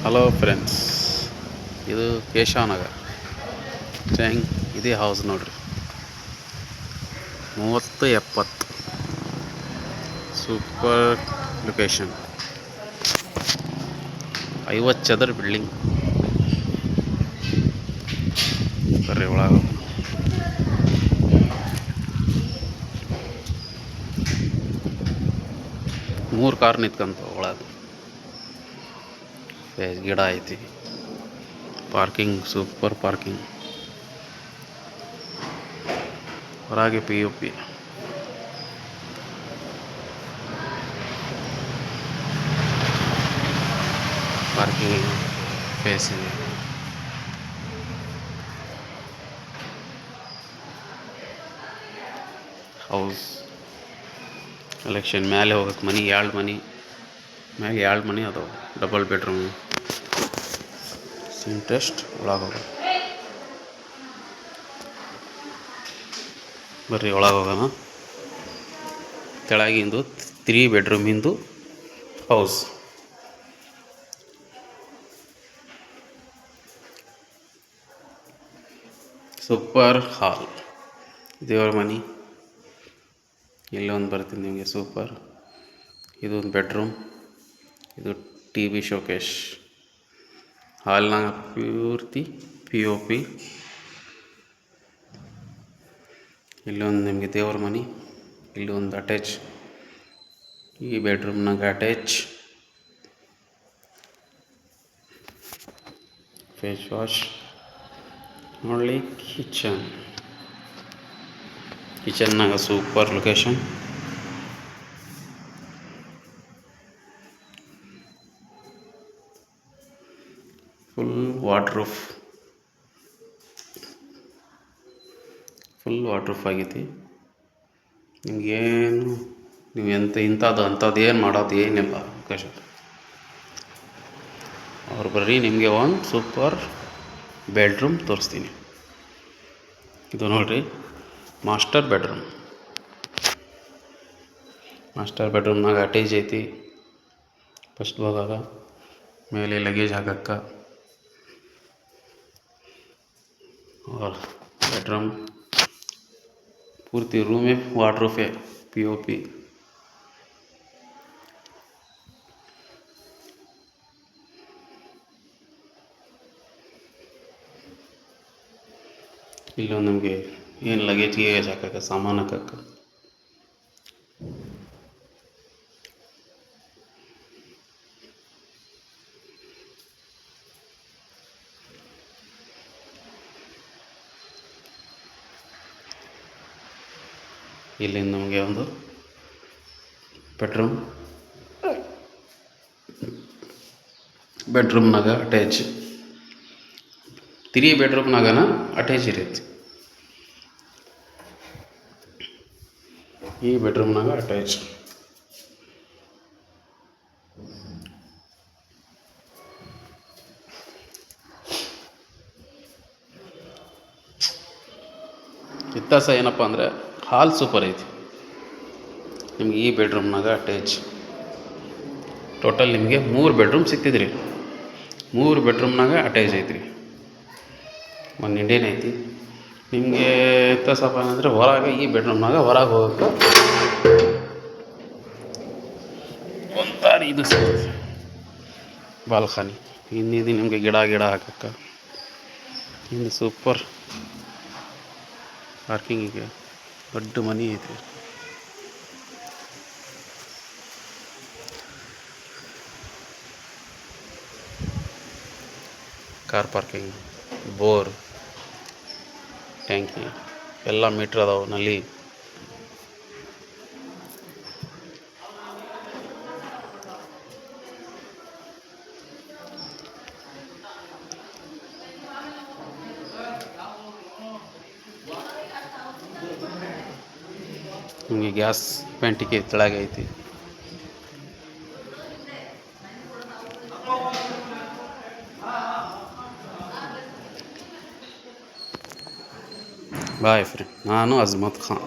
Hello friends, ಇದು ಕೇಶವನಗರ tank. ಇದೇ house ನೋಡ್ರಿ, 30-70 ಸೂಪರ್ ಲೊಕೇಶನ್. 50 ಚದರ ಬಿಲ್ಡಿಂಗ್. ಬರ್ರಿ ಒಳಗೆ. 3 ಕಾರ್ ನಿಂತ್ಕೊಂತ ಒಳಗೆ. ಗಿಡ ಐತಿ, ಪಾರ್ಕಿಂಗ್ ಸೂಪರ್ ಪಾರ್ಕಿಂಗ್. ಹೊರಗೆ POP. ಪಾರ್ಕಿಂಗ್ ಫೇಸ್ ಇದೆ. ಹೌಸ್ ಎಲೆಕ್ಷನ್ ಮೇಲೆ ಹೋಗಕ್ಕೆ ಮನೆ 2 ಮನೆ ಮ್ಯಾಲೆ 2 ಮನೆ ಅದಾವೆ. ಡಬಲ್ ಬೆಡ್ರೂಮ್ ಇಂಟ್ರೆಸ್ಟ್ ಒಳಗೆ ಹೋಗೋದು. ಬರ್ರಿ ಒಳಗೆ ಹೋಗೋಣ. ತೆಳಗಿಂದು 3 ಬೆಡ್ರೂಮಿಂದು ಹೌಸ್. ಸೂಪರ್ ಹಾಲ್, ದೇವ್ರ ಮನೆ. ಇಲ್ಲೊಂದು ಬರ್ತೀನಿ ನಿಮಗೆ ಸೂಪರ್. ಇದೊಂದು ಬೆಡ್ರೂಮ್, ಇದು TV ಶೋಕೇಶ್. ಹಾಲ್ನಾಗ ಪೂರ್ತಿ POP. ಇಲ್ಲೊಂದು ನಿಮಗೆ ದೇವ್ರ ಮನೆ, ಇಲ್ಲೊಂದು ಅಟ್ಯಾಚ್. ಈ ಬೆಡ್ರೂಮ್ನಾಗ ಅಟ್ಯಾಚ್. Face wash. ನೋಡಲಿ ಕಿಚನ್ನಾಗ ಸೂಪರ್ ಲೊಕೇಶನ್. ಫುಲ್ ವಾಟ್ರೂಫ್ ಆಗೈತಿ. ನಿಮಗೇನು ನೀವು ಅಂಥದ್ದು ಏನು ಮಾಡೋದು ಏನಿಲ್ಲ ಲೊಕೇಶನ್. ಅವ್ರು ಬರ್ರಿ, ನಿಮಗೆ ಒಂದು ಸೂಪರ್ ಬೆಡ್ರೂಮ್ ತೋರಿಸ್ತೀನಿ. ಇದು ನೋಡಿರಿ, ಮಾಸ್ಟರ್ ಬೆಡ್ರೂಮ್ನಾಗ ಅಟ್ಯಾಚ್ ಐತಿ. ಫಸ್ಟ್ ಹೋದಾಗ ಮೇಲೆ ಲಗೇಜ್ ಹಾಕಕ್ಕೆ ಬೆಡ್ರೂಮ್. ಪೂರ್ತಿ ರೂಮೇ ವಾಟ್ರೂಫೇ, POP. ಇಲ್ಲೊಂದು ನಮಗೆ ಏನು ಲಗೇಜ್ ಹಾಕಕ್ಕೆ, ಸಾಮಾನು ಹಾಕಕ್ಕೆ. ಇಲ್ಲಿ ನಮಗೆ ಒಂದು ಬೆಡ್ರೂಮ್ನಾಗ ಅಟ್ಯಾಚ್. 3 ಬೆಡ್ರೂಮ್ನಾಗನ ಅಟ್ಯಾಚ್ ಇರೈತಿ. ಈ ಬೆಡ್ರೂಮ್ನಾಗ ಅಟ್ಯಾಚ್. ವ್ಯತ್ಯಾಸ ಏನಪ್ಪ ಅಂದರೆ ಹಾಲ್ ಸೂಪರ್ ಐತಿ. ನಿಮ್ಗೆ ಈ ಬೆಡ್ರೂಮ್ನಾಗ ಅಟ್ಯಾಚ್. ಟೋಟಲ್ ನಿಮಗೆ 3 ಬೆಡ್ರೂಮ್ ಸಿಗ್ತಿದ್ರಿ. 3 ಬೆಡ್ರೂಮ್ನಾಗ ಅಟ್ಯಾಚ್ ಐತ್ರಿ. ಒಂದು ಇಂಡಿಯನ್ ಐತಿ. ನಿಮಗೆ ವ್ಯತ್ಯಾಸಪ್ಪ ಅಂದರೆ ಹೊರಗೆ ಈ ಬೆಡ್ರೂಮ್ನಾಗ ಹೊರಗೆ ಹೋಗೋಕ್ಕೆ ಒಂಥರ ಇದು ಸಿಗ್ತದೆ, ಬಾಲ್ಕನಿ. ಇನ್ನಿದು ನಿಮಗೆ ಗಿಡ ಹಾಕಕ್ಕೆ. ಇನ್ನು ಸೂಪರ್ ಪಾರ್ಕಿಂಗಿಗೆ ದೊಡ್ಡ ಮನೆ ಐತಿ. ಕಾರ್ ಪಾರ್ಕಿಂಗ್, ಬೋರ್, ಟ್ಯಾಂಕಿ ಎಲ್ಲ ಮೀಟ್ರ್ ಅದಾವೆ. ನಲ್ಲಿ ನಿಮಗೆ ಗ್ಯಾಸ್ ಪೆಂಟಿಗೆ ತೆಳಗೆ ಐತಿ. ಬಾಯ್ ಫ್ರೆಂಡ್, ನಾನು ಅಜ್ಮತ್ ಖಾನ್.